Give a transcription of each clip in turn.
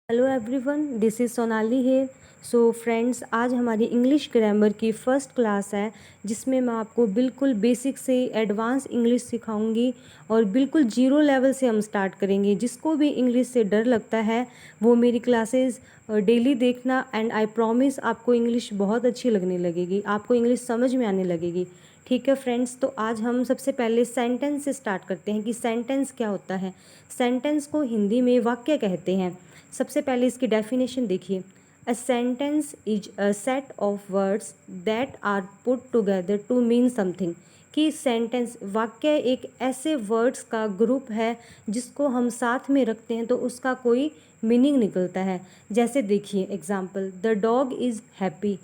Hello everyone, this is Sonali है। So friends, आज हमारी इंग्लिश ग्रामर की फ़र्स्ट क्लास है जिसमें मैं आपको बिल्कुल बेसिक से एडवांस इंग्लिश सिखाऊंगी और बिल्कुल जीरो लेवल से हम स्टार्ट करेंगे। जिसको भी इंग्लिश से डर लगता है वो मेरी क्लासेस डेली देखना एंड आई प्रॉमिस आपको इंग्लिश बहुत अच्छी लगने लगेगी, आपको इंग्लिश समझ में आने लगेगी। ठीक है फ्रेंड्स, तो आज हम सबसे पहले सेंटेंस से स्टार्ट करते हैं कि सेंटेंस क्या होता है। सेंटेंस को हिंदी में वाक्य कहते हैं। सबसे पहले इसकी डेफिनेशन देखिए। A sentence is a set of words that are put together to mean something. कि सेंटेंस वाक्य एक ऐसे वर्ड्स का ग्रुप है जिसको हम साथ में रखते हैं तो उसका कोई मीनिंग निकलता है। जैसे देखिए example, the dog is happy.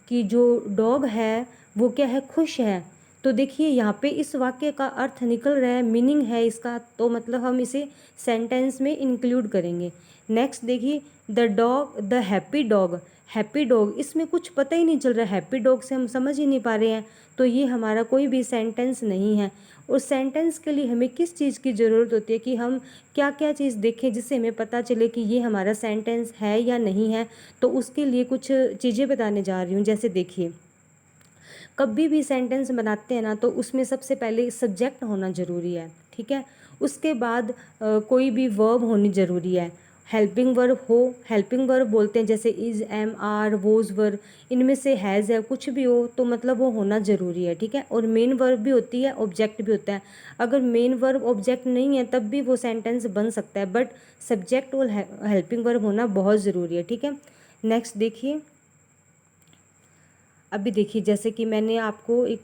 कि जो डॉग है वो क्या है, खुश है। तो देखिए यहाँ पे इस वाक्य का अर्थ निकल रहा है, मीनिंग है इसका, तो मतलब हम इसे सेंटेंस में इंक्लूड करेंगे। नेक्स्ट देखिए, the dog, the happy dog. Happy dog, इसमें कुछ पता ही नहीं चल रहा है, हैप्पी डॉग से हम समझ ही नहीं पा रहे हैं, तो ये हमारा कोई भी सेंटेंस नहीं है। और सेंटेंस के लिए हमें किस चीज़ की ज़रूरत होती है कि हम क्या क्या चीज़ देखें जिससे हमें पता चले कि ये हमारा सेंटेंस है या नहीं है। तो उसके लिए कुछ चीज़ें बताने जा रही हूँ। जैसे देखिए, कभी भी सेंटेंस बनाते हैं ना तो उसमें सबसे पहले सब्जेक्ट होना ज़रूरी है, ठीक है। उसके बाद कोई भी वर्ब होनी ज़रूरी है। हेल्पिंग वर्ब हो, हेल्पिंग वर्ब बोलते हैं जैसे is, am, are, was verb, इनमें से हैज़ है, कुछ भी हो तो मतलब वो होना ज़रूरी है, ठीक है। और मेन वर्ब भी होती है, ऑब्जेक्ट भी होता है। अगर मेन वर्ब ऑब्जेक्ट नहीं है तब भी वो सेंटेंस बन सकता है, बट सब्जेक्ट और हेल्पिंग वर्ब होना बहुत ज़रूरी है, ठीक है। नेक्स्ट देखिए, अभी देखिए जैसे कि मैंने आपको एक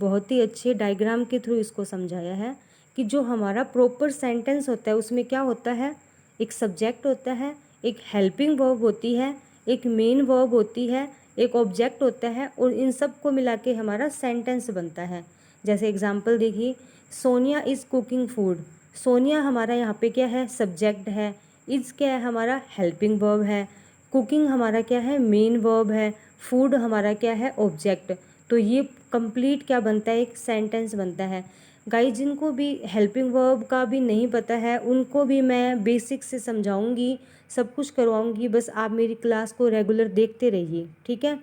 बहुत ही अच्छे डायग्राम के थ्रू इसको समझाया है कि जो हमारा प्रॉपर सेंटेंस होता है उसमें क्या होता है, एक सब्जेक्ट होता है, एक हेल्पिंग वर्ब होती है, एक मेन वर्ब होती है, एक ऑब्जेक्ट होता है, और इन सब को मिला के हमारा सेंटेंस बनता है। जैसे एग्जांपल देखिए, Sonia is cooking food. Sonia हमारा यहाँ पे क्या है, सब्जेक्ट है। इज़ क्या है, हमारा हेल्पिंग वर्ब है। कुकिंग हमारा क्या है, मेन वर्ब है। फूड हमारा क्या है, ऑब्जेक्ट। तो ये कंप्लीट क्या बनता है, एक सेंटेंस बनता है। गाइस, जिनको भी हेल्पिंग वर्ब का भी नहीं पता है उनको भी मैं बेसिक से समझाऊंगी, सब कुछ करवाऊंगी, बस आप मेरी क्लास को रेगुलर देखते रहिए, ठीक है।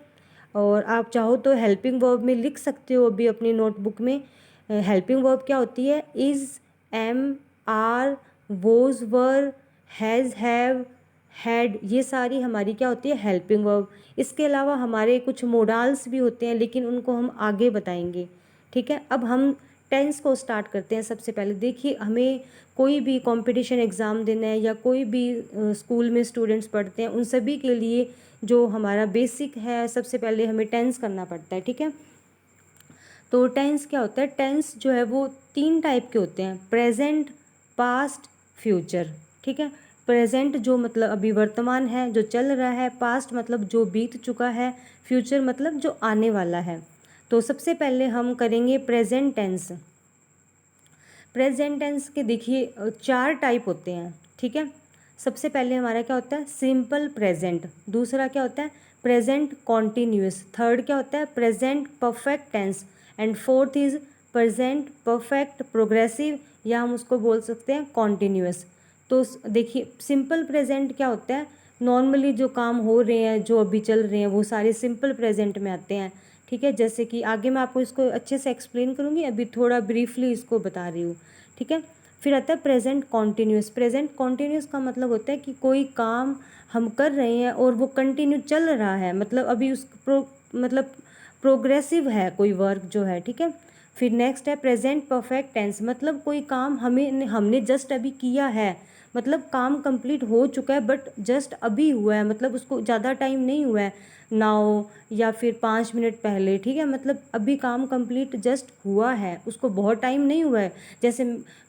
और आप चाहो तो हेल्पिंग वर्ब में लिख सकते हो अभी अपनी नोटबुक में। हेल्पिंग वर्ब क्या होती है, is, am, are, was were, has, have, had, ये सारी हमारी क्या होती है, हेल्पिंग वर्ब। इसके अलावा हमारे कुछ मोडाल्स भी होते हैं लेकिन उनको हम आगे बताएंगे, ठीक है। अब हम टेंस को स्टार्ट करते हैं। सबसे पहले देखिए, हमें कोई भी कंपटीशन एग्ज़ाम देना है या कोई भी स्कूल में स्टूडेंट्स पढ़ते हैं उन सभी के लिए जो हमारा बेसिक है, सबसे पहले हमें टेंस करना पड़ता है, ठीक है। तो टेंस क्या होता है, टेंस जो है वो तीन टाइप के होते हैं, प्रेजेंट, पास्ट, फ्यूचर, ठीक है। प्रेजेंट जो मतलब अभी वर्तमान है, जो चल रहा है। पास्ट मतलब जो बीत चुका है। फ्यूचर मतलब जो आने वाला है। तो सबसे पहले हम करेंगे प्रेजेंट टेंस। प्रेजेंट टेंस के देखिए चार टाइप होते हैं, ठीक है। सबसे पहले हमारा क्या होता है, सिंपल प्रेजेंट। दूसरा क्या होता है, प्रेजेंट कॉन्टिन्यूस। थर्ड क्या होता है, present perfect tense. And fourth is present perfect progressive, या हम उसको बोल सकते हैं कॉन्टिन्यूस। तो देखिए, सिंपल प्रेजेंट क्या होता है, नॉर्मली जो काम हो रहे हैं, जो अभी चल रहे हैं, वो सारे सिंपल प्रेजेंट में आते हैं, ठीक है। जैसे कि आगे मैं आपको इसको अच्छे से एक्सप्लेन करूँगी, अभी थोड़ा ब्रीफली इसको बता रही हूँ, ठीक है। फिर आता है प्रेजेंट कॉन्टिन्यूस। प्रेजेंट कॉन्टिन्यूस का मतलब होता है कि कोई काम हम कर रहे हैं और वो कंटिन्यू चल रहा है, मतलब अभी उस मतलब प्रोग्रेसिव है कोई वर्क जो है, ठीक है। फिर नेक्स्ट है प्रेजेंट परफेक्ट टेंस, मतलब कोई काम हमें हमने जस्ट अभी किया है, मतलब काम कंप्लीट हो चुका है बट जस्ट अभी हुआ है, मतलब उसको ज़्यादा टाइम नहीं हुआ है, नाउ या फिर 5 मिनट पहले, ठीक है। मतलब अभी काम कंप्लीट जस्ट हुआ है, उसको बहुत टाइम नहीं हुआ है। जैसे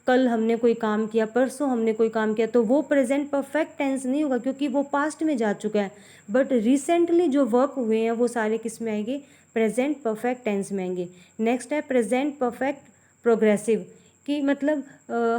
कल हमने कोई काम किया, परसों हमने कोई काम किया, तो वो प्रेजेंट परफेक्ट टेंस नहीं होगा क्योंकि वो पास्ट में जा चुका है। बट रिसेंटली जो वर्क हुए हैं वो सारे किस में आएंगे, प्रेजेंट परफेक्ट टेंस में आएंगे। नेक्स्ट है प्रेजेंट परफेक्ट प्रोग्रेसिव, कि मतलब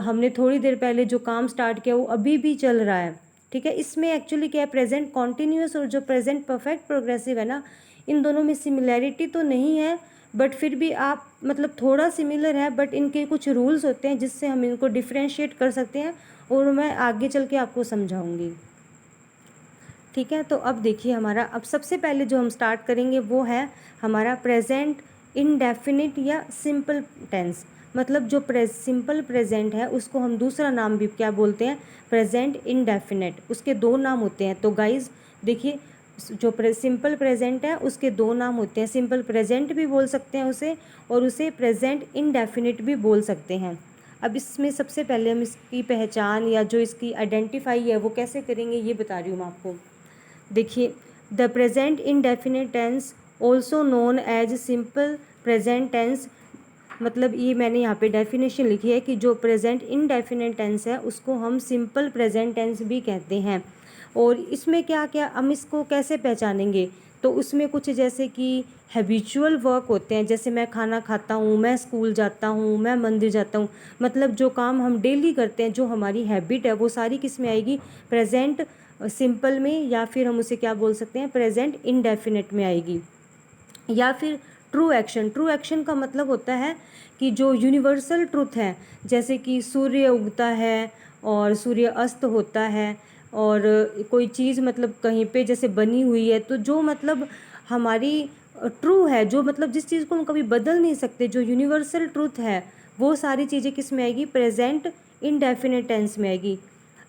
हमने थोड़ी देर पहले जो काम स्टार्ट किया वो अभी भी चल रहा है, ठीक है। इसमें एक्चुअली क्या है, प्रेजेंट कॉन्टिन्यूस और जो प्रेजेंट परफेक्ट प्रोग्रेसिव है ना, इन दोनों में सिमिलैरिटी तो नहीं है, बट फिर भी आप मतलब थोड़ा सिमिलर है, बट इनके कुछ रूल्स होते हैं जिससे हम इनको डिफ्रेंशिएट कर सकते हैं, और मैं आगे चल के आपको समझाऊंगी। ठीक है। तो अब देखिए हमारा, अब सबसे पहले जो हम स्टार्ट करेंगे वो है हमारा प्रेजेंट इनडेफिनिट या सिंपल टेंस। मतलब जो सिंपल प्रेजेंट है उसको हम दूसरा नाम भी क्या बोलते हैं, प्रेजेंट इनडेफिनिट। उसके दो नाम होते हैं। तो गाइज देखिए, जो सिंपल प्रेजेंट है उसके दो नाम होते हैं। सिंपल प्रेजेंट भी बोल सकते हैं उसे, और उसे प्रेजेंट इनडेफिनिट भी बोल सकते हैं। अब इसमें सबसे पहले हम इसकी पहचान या जो इसकी आइडेंटिफाई है वो कैसे करेंगे ये बता रही हूँ मैं आपको। देखिए, the present indefinite tense also known as simple present tense. मतलब ये मैंने यहाँ पे डेफिनेशन लिखी है कि जो प्रेजेंट इनडेफिनिट टेंस है उसको हम सिंपल प्रेजेंट टेंस भी कहते हैं। और इसमें क्या क्या हम इसको कैसे पहचानेंगे, तो उसमें कुछ जैसे कि हैबिचुअल वर्क होते हैं, जैसे मैं खाना खाता हूँ, मैं स्कूल जाता हूँ, मैं मंदिर जाता हूँ। मतलब जो काम हम डेली करते हैं, जो हमारी हैबिट है, वो सारी किस में आएगी, प्रेजेंट सिंपल में, या फिर हम उसे क्या बोल सकते हैं, प्रेजेंट इनडेफिनिट में आएगी। या फिर ट्रू एक्शन। ट्रू एक्शन का मतलब होता है कि जो यूनिवर्सल ट्रुथ है, जैसे कि सूर्य उगता है और सूर्य अस्त होता है, और कोई चीज़ मतलब कहीं पे जैसे बनी हुई है, तो जो मतलब हमारी ट्रू है, जो मतलब जिस चीज़ को हम कभी बदल नहीं सकते, जो यूनिवर्सल ट्रुथ है, वो सारी चीज़ें किस में आएगी, प्रेजेंट इनडेफिनिट टेंस में आएगी।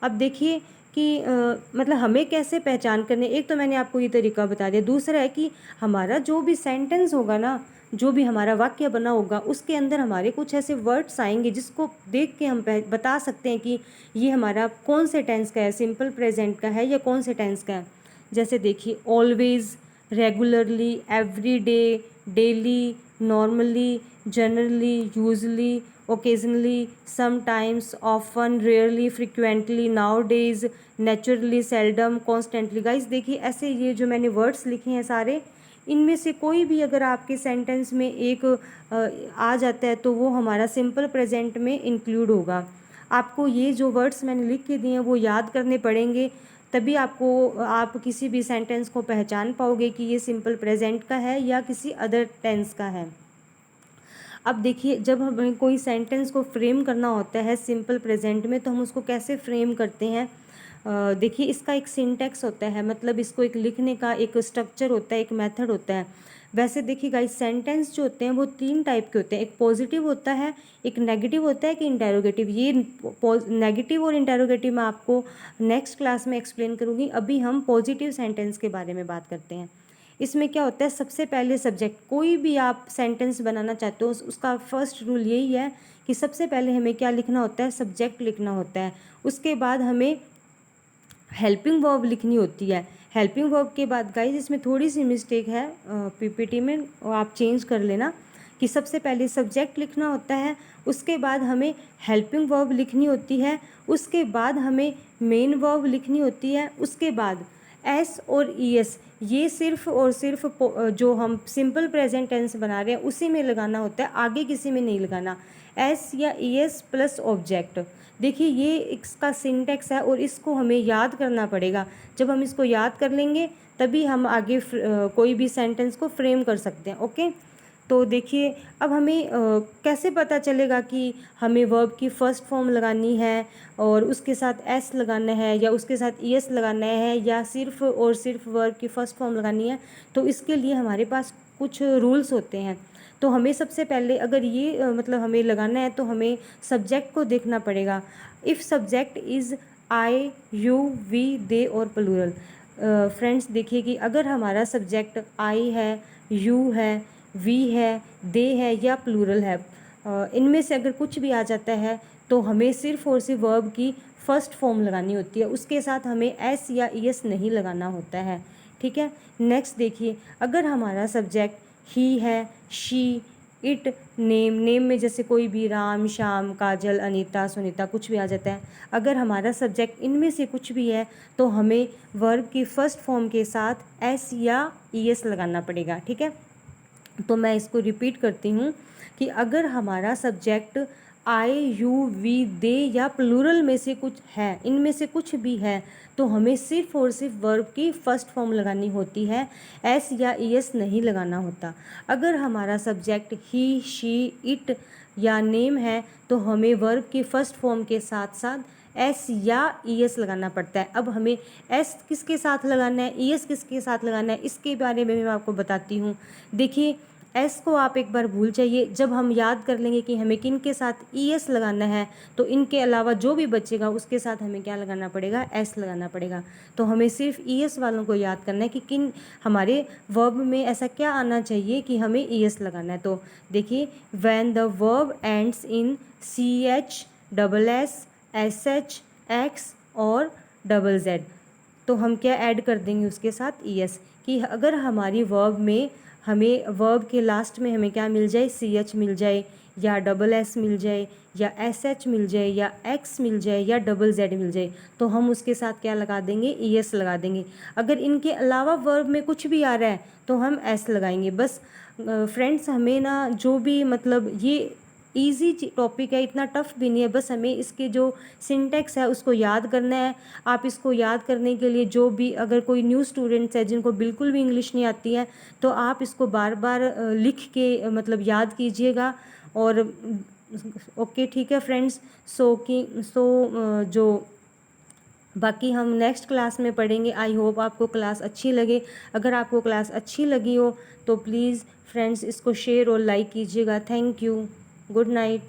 अब देखिए कि मतलब हमें कैसे पहचान करने, एक तो मैंने आपको ये तरीका बता दिया। दूसरा है कि हमारा जो भी सेंटेंस होगा ना, जो भी हमारा वाक्य बना होगा, उसके अंदर हमारे कुछ ऐसे वर्ड्स आएंगे जिसको देख के हम बता सकते हैं कि ये हमारा कौन से टेंस का है, सिंपल प्रेजेंट का है या कौन से टेंस का है। जैसे देखिए, always, regularly, every day, daily, normally, generally, usually, occasionally, sometimes, often, rarely, frequently, nowadays, naturally, seldom, constantly। Guys देखिए, ऐसे ये जो मैंने वर्ड्स लिखे हैं सारे, इनमें से कोई भी अगर आपके सेंटेंस में एक आ जाता है तो वो हमारा सिंपल प्रेजेंट में इंक्लूड होगा। आपको ये जो वर्ड्स मैंने लिख के दिए हैं वो याद करने पड़ेंगे, तभी आपको, आप किसी भी सेंटेंस को पहचान पाओगे कि ये सिंपल प्रेजेंट का है या किसी अदर टेंस का है। अब देखिए, जब हमें कोई सेंटेंस को फ्रेम करना होता है सिंपल प्रेजेंट में, तो हम उसको कैसे फ्रेम करते हैं। देखिए, इसका एक सिंटैक्स होता है, मतलब इसको एक लिखने का एक स्ट्रक्चर होता है, एक मेथड होता है। वैसे देखिए गाइस, सेंटेंस जो होते हैं वो तीन टाइप के होते हैं। एक पॉजिटिव होता है, एक नेगेटिव होता है, एक इंटेरोगेटिव। ये नेगेटिव और इंटेरोगेटिव मैं आपको नेक्स्ट क्लास में एक्सप्लेन करूँगी। अभी हम पॉजिटिव सेंटेंस के बारे में बात करते हैं। इसमें क्या होता है, सबसे पहले सब्जेक्ट, कोई भी आप सेंटेंस बनाना चाहते हो उसका फर्स्ट रूल यही है कि सबसे पहले हमें क्या लिखना होता है, सब्जेक्ट लिखना होता है। उसके बाद हमें हेल्पिंग वर्ब लिखनी होती है। हेल्पिंग वर्ब के बाद गाइस, इसमें थोड़ी सी मिस्टेक है पीपीटी में, और आप चेंज कर लेना, कि सबसे पहले सब्जेक्ट लिखना होता है, उसके बाद हमें हेल्पिंग वर्ब लिखनी होती है, उसके बाद हमें मेन वर्ब लिखनी होती है, उसके बाद एस और ई एस, ये सिर्फ और सिर्फ जो हम सिंपल प्रेजेंट टेंस बना रहे हैं उसी में लगाना होता है, आगे किसी में नहीं लगाना। एस या ई एस प्लस ऑब्जेक्ट। देखिए, ये इसका सिंटेक्स है और इसको हमें याद करना पड़ेगा। जब हम इसको याद कर लेंगे तभी हम आगे कोई भी सेंटेंस को फ्रेम कर सकते हैं। ओके, तो देखिए, अब हमें कैसे पता चलेगा कि हमें वर्ब की फ़र्स्ट फॉर्म लगानी है और उसके साथ एस लगाना है, या उसके साथ ई एस लगाना है, या सिर्फ और सिर्फ वर्ब की फ़र्स्ट फॉर्म लगानी है। तो इसके लिए हमारे पास कुछ रूल्स होते हैं। तो हमें सबसे पहले अगर ये मतलब हमें लगाना है तो हमें सब्जेक्ट को देखना पड़ेगा। If subject is I, you, we, they और प्लूरल। फ्रेंड्स देखिए कि अगर हमारा सब्जेक्ट आई है, यू है, वी है, दे है या प्लूरल है, इनमें से अगर कुछ भी आ जाता है तो हमें सिर्फ और सिर्फ वर्ब की फ़र्स्ट फॉर्म लगानी होती है, उसके साथ हमें एस या ई एस नहीं लगाना होता है। ठीक है। नेक्स्ट देखिए, अगर हमारा सब्जेक्ट ही है, शी, इट, नेम, नेम में जैसे कोई भी राम, श्याम, काजल, अनीता, सुनीता कुछ भी आ जाता है, अगर हमारा सब्जेक्ट इनमें से कुछ भी है तो हमें वर्ब की फ़र्स्ट फॉर्म के साथ एस या ई एस लगाना पड़ेगा। ठीक है। तो मैं इसको रिपीट करती हूँ कि अगर हमारा सब्जेक्ट आई, यू, वी, दे या प्लूरल में से कुछ है, इनमें से कुछ भी है, तो हमें सिर्फ और सिर्फ वर्ब की फ़र्स्ट फॉर्म लगानी होती है, एस या ई एस नहीं लगाना होता। अगर हमारा सब्जेक्ट ही, शी, इट या नेम है तो हमें वर्ब की फ़र्स्ट फॉर्म के साथ साथ एस या ई एस लगाना पड़ता है। अब हमें एस किसके साथ लगाना है, ई एस किसके साथ लगाना है, इसके बारे में मैं आपको बताती हूँ। देखिए एस को आप एक बार भूल जाइए, जब हम याद कर लेंगे कि हमें किन के साथ ई एस लगाना है तो इनके अलावा जो भी बचेगा उसके साथ हमें क्या लगाना पड़ेगा, एस लगाना पड़ेगा। तो हमें सिर्फ ई एस वालों को याद करना है कि किन हमारे वर्ब में ऐसा क्या आना चाहिए कि हमें ई एस लगाना है। तो देखिए when the verb ends in C H double S S H X और डबल जेड, तो हम क्या ऐड कर देंगे उसके साथ ई एस, कि अगर हमारी वर्ब में हमें वर्ब के लास्ट में हमें क्या मिल जाए, सी एच मिल जाए या डबल एस मिल जाए या एस एच मिल जाए या एक्स मिल जाए या डबल जेड मिल जाए, तो हम उसके साथ क्या लगा देंगे, ई एस लगा देंगे। अगर इनके अलावा वर्ब में कुछ भी आ रहा है तो हम एस लगाएंगे। बस फ्रेंड्स हमें ना जो भी मतलब ये ईजी टॉपिक है, इतना टफ भी नहीं है, बस हमें इसके जो सिंटेक्स है उसको याद करना है। आप इसको याद करने के लिए जो भी अगर कोई न्यू स्टूडेंट्स है जिनको बिल्कुल भी इंग्लिश नहीं आती है तो आप इसको बार बार लिख के मतलब याद कीजिएगा। और ओके ठीक है फ्रेंड्स, जो बाकी हम नेक्स्ट क्लास में पढ़ेंगे। आई होप आपको क्लास अच्छी लगे। अगर आपको क्लास अच्छी लगी हो तो प्लीज़ फ्रेंड्स इसको शेयर और लाइक कीजिएगा। Thank you, good night.